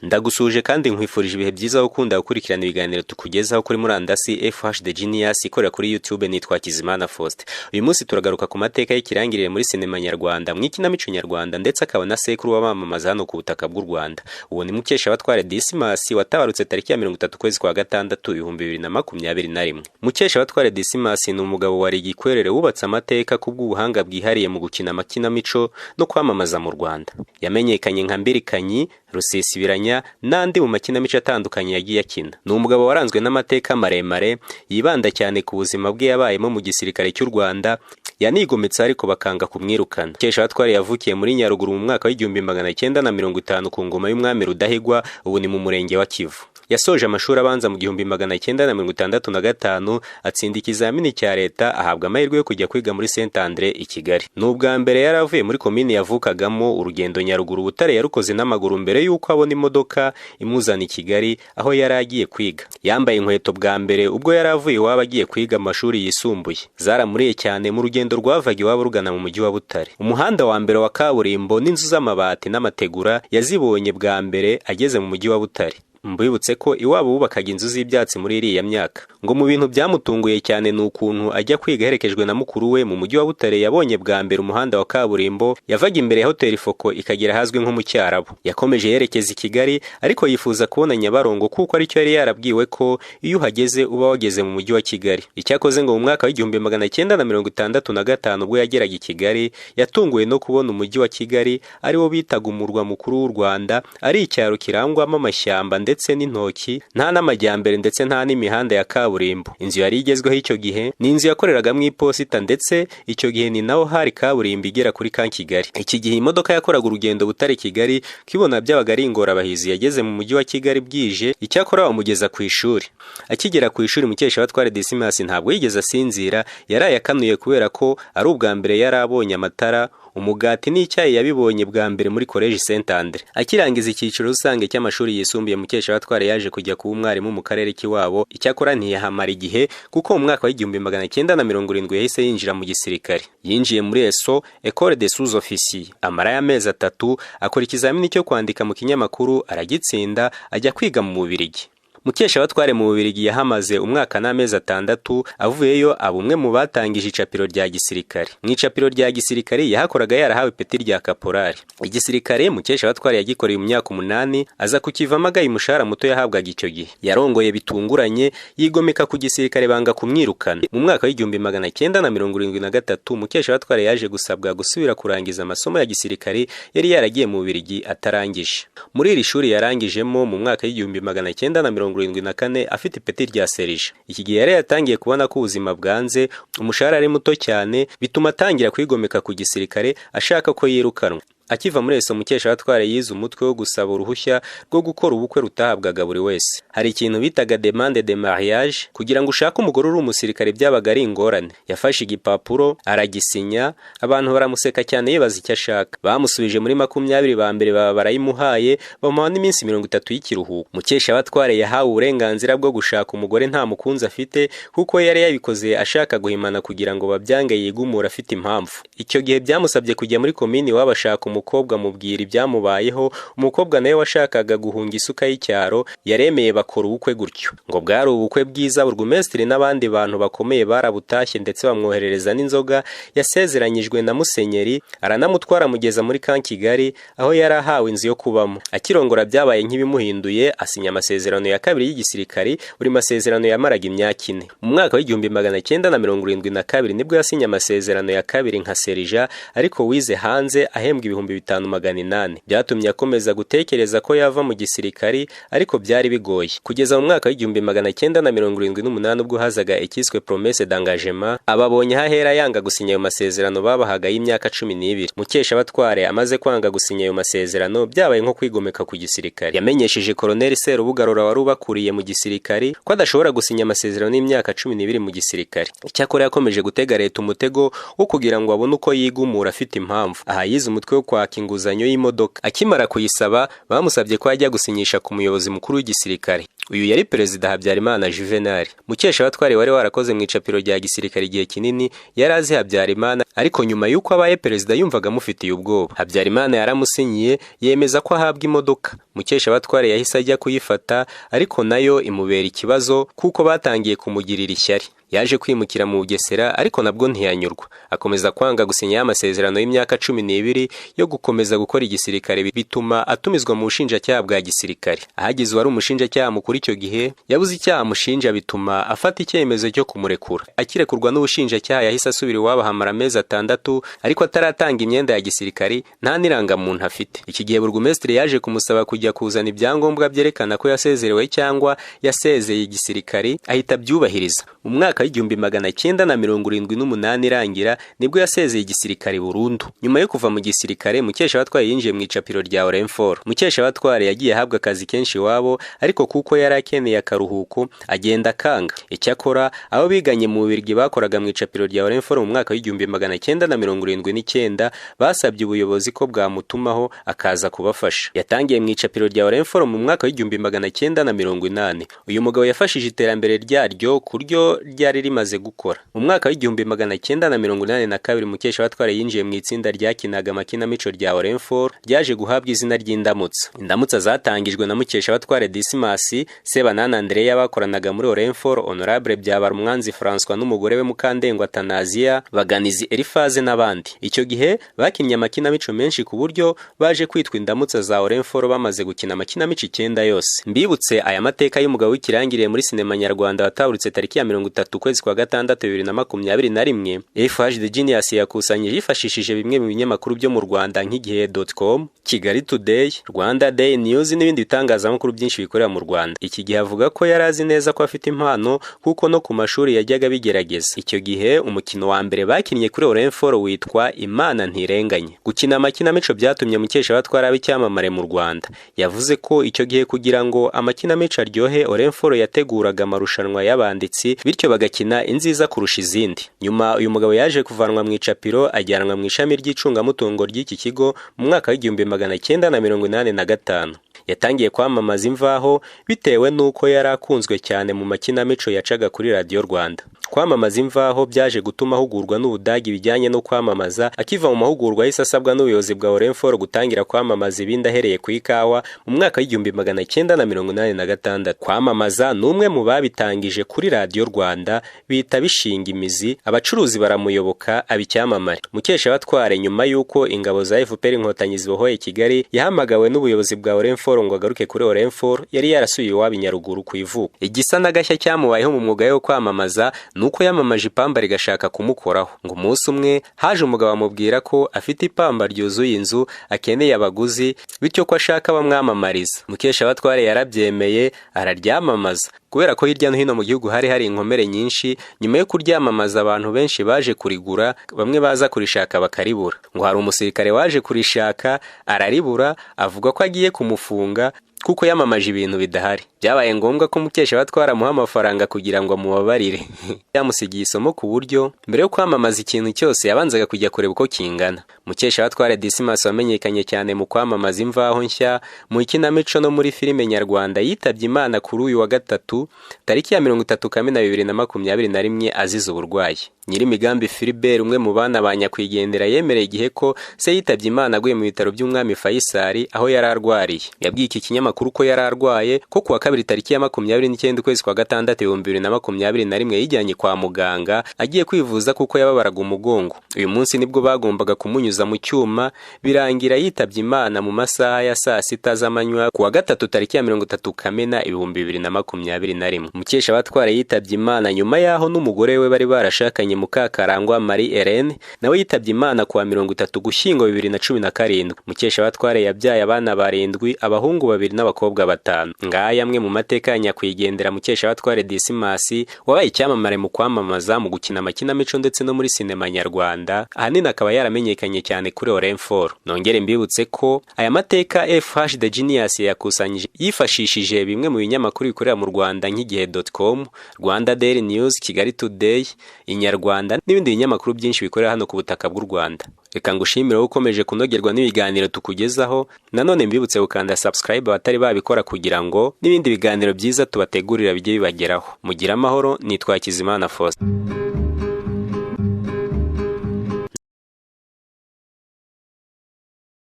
Ndagusuje kandi nkwifurije ibihe byiza gukunda gukurikirana ibiganiro tukugezaho kuri murandasi FHD Genius ikorera kuri YouTube. Nitwa Kizimana Faustin. Uyu munsi turagaruka ku mateka y'ikirangirire muri sinema nyarwanda, mw'ikinamico nyarwanda, ndetse akaba na sekuru w'abamamaza hano ku butaka bw'u Rwanda. Uwo ni Mukeshabatware Dismas watabarutse tariki ya 30 kwezi kwa gatandatu 2021. Mukeshabatware Dismas ni umugabo wari igikwerere wubatse amateka kubw'ubuhanga bwihariye mu gukina amakinamico no kwamamaza mu Rwanda. Yamenyekanye nka Mbirikanyi, Rusisibiranya n'andi mu makinamico atandukanye yagiye akina. Ni umugabo waranzwe n'amateka maremare, yibanda cyane ku buzima bwe yabayemo mu gisirikare cy'u Rwanda, yanigometse ariko bakanga kumwirukana. Mukeshabatware yavukiye muri Nyaruguru mu mwaka w'1950 ku ngoma y'umwami Rudahigwa, ubu ni mu murenge wa Kivu. Yasoje amashuri abanza mu 1965, atsinda ikizamini cya leta, ahabwa amahirwe yo kujya kwiga muri Saint Andre i Kigali. N'ubwa mbere yaravuye muri komini yavukagamo. Urugendo Nyaruguru Butare yarukoze n'amaguru mbere y'uko abona imodoka imuzana i Kigali aho yari agiye kwiga. Yambaye inkweto bwa mbere ubwo yaravuye iwabo agiye kwiga amashuri yisumbuye. Zaramuriye cyane mu rugendo rwavaga iwabo rugana mu mujyi wa Butare. Umuhanda wa mbere wa kaburimbo n'inzu z'amabati n'amategura yazibonye bwa mbere ageze mu mujyi wa Butare. Mbibutse ko iwabo bubakaga inzu z'ibyatsi muri iriya myaka. Ngo mu bintu byamutunguye cyane ni ukuntu ajya kwiga herekejwe na mukuru we mu mujyi wa Butare. Yabonye bwa mbere umuhanda wa kaburimbo, yavaga imbere ya Hotel Foko ikagera hazwi nko mu Cyarabu. Yakomeje yerekeza i Kigali, ariko yifuza kubona Nyabarongo kuko aricyo yari yarabwiwe ko iyo uhageze uba wageze mu mujyi wa Kigali. Icyakoze ngo mu mwaka w'1965 ubwo yageraga i Kigali, yatunguwe no kubona umujyi wa Kigali ari wo bitaga umurwa mukuru w'u Rwanda, ari icyaro kirangwamo amashyamba ndetse n'intoki, nta n'amajyambere ndetse nta n'imihanda ya kaburimbo. Inzu yari igezweho icyo gihe ni inzu yakoreragamo iposita, ndetse icyo gihe ni naho hari kaburimbo igera kuri ka Kigali. Iki gihe imodoka yakoraga urugendo Butare Kigali, kibona byabaga ari ingorabahizi. Yageze mu mujyi wa Kigali bwije, icyakora bamugeza ku ishuri. Akigera ku ishuri, Mukeshabatware Dismas ntabwo yigeze asinzira, yaraye akanuye kubera ko ari ubwa mbere yari abonye amatara, umugati n'icyayi yabibonye bwa mbere muri College Saint Andre. Akirangiza icyiciro rusange cy'amashuri yisumbuye, Mukeshabatware yaje kujya kuba umwarimu mu karere k'iwabo. Icyakora ntiyahamara igihe kuko mu mwaka w'1970 yahise yinjira mu gisirikare. Yinjiye muri ESO, École des Sous-Officiers. Amara y'amezi 3 akora ikizamini cyo kwandika mu kinyamakuru, aragitsinda, ajya kwiga mu Bubiligi. Mukeshabatware mu Bubiligi yahamaze umwaka n'amezi 6. Avuyeyo aba umwe mu batangije icapiro rya gisirikare. Mu icapiro rya gisirikare yahakoraga yarahawe peti rya kaporari. Igisirikare Mukeshabatware yagikoreye mu myaka 8, aza kukivamo agaye umushahara muto yahabwaga icyo gihe. Yarongoye bitunguranye, yigomeka ku gisirikare banga kumwirukana. Mu mwaka w'1973 Mukeshabatware yaje gusabwa gusubira kurangiza amasomo ya gisirikare yari yaragiye mu Bubiligi atarangije. Muri iri shuri yarangijemo mu mwaka w'1974 afite ipeti rya serija. Iki gihe yari yatangiye kubona ko ubuzima bwanze, umushahara ari muto cyane, bituma atangira kwigomeka ku gisirikare ashaka ko yirukanwa. Akiva muri ESO, Mukeshabatware yize umutwe wo gusaba uruhushya rwo gukora ubukwe rutahabwaga buri wese. Hari ikintu bitaga demande de mariage. Kugira ngo ushake umugore uri umusirikare byabaga ari ingorane. Yafashe igipapuro aragisinya, abantu baramuseka cyane yibaza icyo ashaka. Bamusubije muri 20 ba mbere baba barayimuhaye, bamuha n'iminsi 30 y'ikiruhuko. Mukeshabatware yahawe uburenganzira bwo gushaka umugore nta mukunzi afite, kuko yari yabikoze ashaka guhimana kugira ngo babyange yigumura afite impamvu. Icyo gihe byamusabye kujya muri komini wabashaka umukobwa mubwira ibyamubayeho. Umukobwa nawe washakaga guhunga isuka y'icyaro yaremeye bakora ubukwe gutyo. Ngo bwari ubukwe bwiza, burugumesitiri n'abandi bantu bakomeye barabutashye, ndetse bamwoherereza n'inzoga yasezeranyijwe na Musenyeri, aranamutwara mugeza muri ka Kigali aho yari ahawe inzu yo kubamo. Akirongora byabaye nk'ibimuhinduye, asinya amasezerano ya kabiri y'igisirikare. Buri masezerano yamaraga imyaka 4. Mu mwaka w'1972 nibwo yasinye amasezerano ya kabiri nka serija, ariko wize hanze ahembwa 5,800. Byatumye akomeza gutekereza ko yava mu gisirikari, ariko byari bigoye. Kugeza mu mwaka w'1978 ubwo hazaga ikiswe promesse d'engagement, ababonye hahera yanga gusinya ayo masezerano babahaga y'imyaka 12. Mukeshabatware amaze kwanga gusinya ayo masezerano, byabaye nko kwigomeka ku gisirikari. Yamenyesheje Colonel Serubugarora wari ubakuriye mu gisirikari ko adashobora gusinya amasezerano y'imyaka 12 mu gisirikari. Icyakora yakomeje gutega leta umutego wo kugira ngo abone uko yigumura afite impamvu. Aha yize umutwe wo kwaka inguzanyo y'imodoka. Akimara kuyisaba, bamusabye ko ajya gusinyisha ku muyobozi mukuru w'igisirikare. uyu yari perezida Habyarimana Juvenal. Mukeshabatware wari warakoze mu icapiro rya gisirikare igihe kinini yari azi Habyarimana, ariko nyuma y'uko abaye perezida yumvaga amufitiye ubwoba. Habyarimana yaramusinyiye yemeza ko ahabwa imodoka. Mukeshabatware yahise ajya kuyifata, ariko nayo imubera ikibazo kuko batangiye kumugirira ishyari. Yaje kwimukira mu Bugesera, ariko nabwo ntiyanyurwa, akomeza kwanga gusinya amasezerano y'imyaka 12 yo gukomeza gukora igisirikare, bituma atumizwa mu bushinjacyaha bwa gisirikare. Ahagize wari umushinjacyaha mukuru icyo gihe yabuze icyaha amushinja, bituma afata icyemezo cyo kumurekura. Akirekurwa n'ubushinjacyaha yahise asubira iwabo hamara amezi 6, ariko ataratanga imyenda ya gisirikare, nta nirangamuntu afite. Iki gihe burugumesitiri yaje kumusaba kujya kuzana ibyangombwa byerekana ko yasezerewe cyangwa yasezeye igisirikare, ahita byubahiriza. Mu mwaka w'igihumbi 1978 irangira nibwo yasezeye igisirikare burundu. Nyuma yo kuva mu gisirikare, Mukeshabatware yinjiye mu icapiro rya Orenforo. Mukeshabatware yagiye ahabwa akazi kenshi iwabo, ariko kuko yari akeneye akaruhuko agenda akanga. Icyakora abo biganye mu Bubiligi bakoraga mu icapiro rya Orenforo mu mwaka w'igihumbi 1979 basabye ubuyobozi ko bwamutumaho akaza kubafasha. Yatangiye mu icapiro rya Orenforo mu mwaka w'igihumbi 1980. Uyu mugabo yafashije iterambere ryaryo kuryo ryari rimaze gukora. Mu mwaka w'igihumbi 1982 Mukeshabatware yinjiye mu itsinda ryakinaga amakinamico rya Orenforo, ryaje guhabwa izina ry'Indamutsa. Indamutsa zatangijwe na Mukeshabatware Dismas, Sebanana Andrea bakoranaga muri Orenforo, Honorable Byabarumwanzi François n'umugore we Mukandengwa Atanasia, Baganizi Elifaze n'abandi. Icyo gihe bakinnye amakinamico menshi ku buryo baje kwitwa Indamutsa za Orenforo bamaze gukina amakinamico 9 yose. Mbibutse aya mateka y'umugabo w'ikirangiriye muri sinema nyarwanda wataburutse tariki ya 30 kwezi kwa gatandatu 2021. FH The Genius yakusanyije yifashishije bimwe mu binyamakuru byo mu Rwanda nk'igihe.com, Kigali Today, Rwanda Day News n'ibindi bitangazamakuru byinshi bikorera mu Rwanda. Iki gihe avuga ko yarazi neza ko afite impano kuko no ku mashuri yajyaga bigerageza. Icyo gihe umukino wa mbere bakinnye kuri Orenforo witwa Imana Ntirenganye. Gukina amakinamico byatumye Mukeshabatware aba icyamamare mu Rwanda. Yavuze ko icyo gihe kugira ngo amakinamico aryohe, Orenforo yateguraga amarushanwa y'abanditsi, bityo bagakina inziza kurusha izindi. Nyuma uyu mugabo yaje kuvanwa mu icapiro ajyanwa mu ishami ry'icungamutungo ry'iki kigo mu mwaka w'igihumbi 1985. Yatangiye kwamamaza imvaho bitewe nuko yari akunzwe cyane mu makinamico yacaga kuri Radio Rwanda. Kwamamaza imvaho byaje gutuma ahugurwa n'Ubudagi bijyanye no kwamamaza. Akiva mu mahugurwa yahise asabwa n'ubuyobozi bwa Orenforo gutangira kwamamaza ibindi ahereye ku ikawa mu mwaka w'igihumbi 1986. Kwamamaza n'umwe mu babitangije kuri Radio Rwanda, bita bishinga imizi, abacuruzi baramuyoboka abicyamamare. Mukeshabatware nyuma y'uko ingabo za FPR Inkotanyi zibohoye Kigali yahamagawe n'ubuyobozi bwa Orenforo ngo agaruke kuri Orenforo, yari yarasuye iwabo i Nyaruguru ku ivuko. Igisa n'agashya cyamubayeho mu mwuga wo kwamamaza nuko yamamaje ipamba rigashaka kumukoraho. Ngo umunsi umwe haje umugabo amubwira ko afite ipamba ryuzuye inzu akeneye abaguzi, bityo ko ashaka bamwamamariza. Mukeshabatware yarabyemeye araryamamaza. Kubera ko hirya no hino mu gihugu hari inkomere nyinshi, nyuma yo kuryamamaza abantu benshi baje kurigura, bamwe baza kurishaka bakaribura. Ngo hari umusirikare waje kurishaka araribura, avuga ko agiye kumufunga kuko yamamaje ibintu bidahari. Byabaye ngombwa ko Mukeshabatware amuha amafaranga kugira ngo amubabarire. Yamusigiye isomo ku buryo mbere yo kwamamaza ikintu cyose yabanzaga kujya kureba uko kingana. Mukeshabatware Dismas wamenyekanye cyane mu kwamamaza imvaho nshya mu ikinamico no muri filime nyarwanda yitabye Imana kuri uyu wa gatatu tariki ya 30 Kamena 2021 azize uburwayi. Nyirimigambi Philibert, umwe mu bana ba nyakwigendera, yemereye igihe ko se yitabye Imana aguye mu bitaro by'Umwami Faisal aho yari arwariye. Yabwiye iki kinyamakuru ko yari arwaye ko kuwa kabiri tariki ya 29 kwezi kwa gatandatu 2021 yijyanye kwa muganga agiye kwivuza kuko yababaraga umugongo. Uyu munsi nibwo bagombaga kumunyuza mu cyuma, birangira yitabye Imana mu masaha ya saa 6 z'amanywa kuwa gatatu tariki ya 30 Kamena 2021. Mukeshabatware yitabye Imana nyuma yaho n'umugore we bari barashakanye Mukakarangwa Marie Hélène nawe yitabye Imana kuwa 30 Gushyingo 2017. Mukeshabatware yabyaye abana 7, abahungu 2 n'abakobwa 5. Ngaya amwe mu mateka ya nyakwigendera Mukeshabatware Dismas wabaye icyamamare mu kwamamaza, mu gukina amakinamico ndetse no muri sinema nyarwanda. Ahanini akaba yaramenyekanye cyane kuri Orenforo. Nongere mbibutse ko aya mateka FH The Genius yakusanyije yifashishije bimwe mu binyamakuru bikorera mu Rwanda nk'igihe.com, Rwanda Daily News, Kigali Today, Inyarwanda n'ibindi binyamakuru byinshi bikorera hano ku butaka bw'u Rwanda. reka ngushimire ukomeje kunogerwa n'ibiganiro tukugezaho, nanone mbibutse gukanda subscribe abatari babikora kugira ngo n'ibindi biganiro byiza tubategurira bijye bibageraho. Mugira amahoro, nitwa Hakizimana Faustin.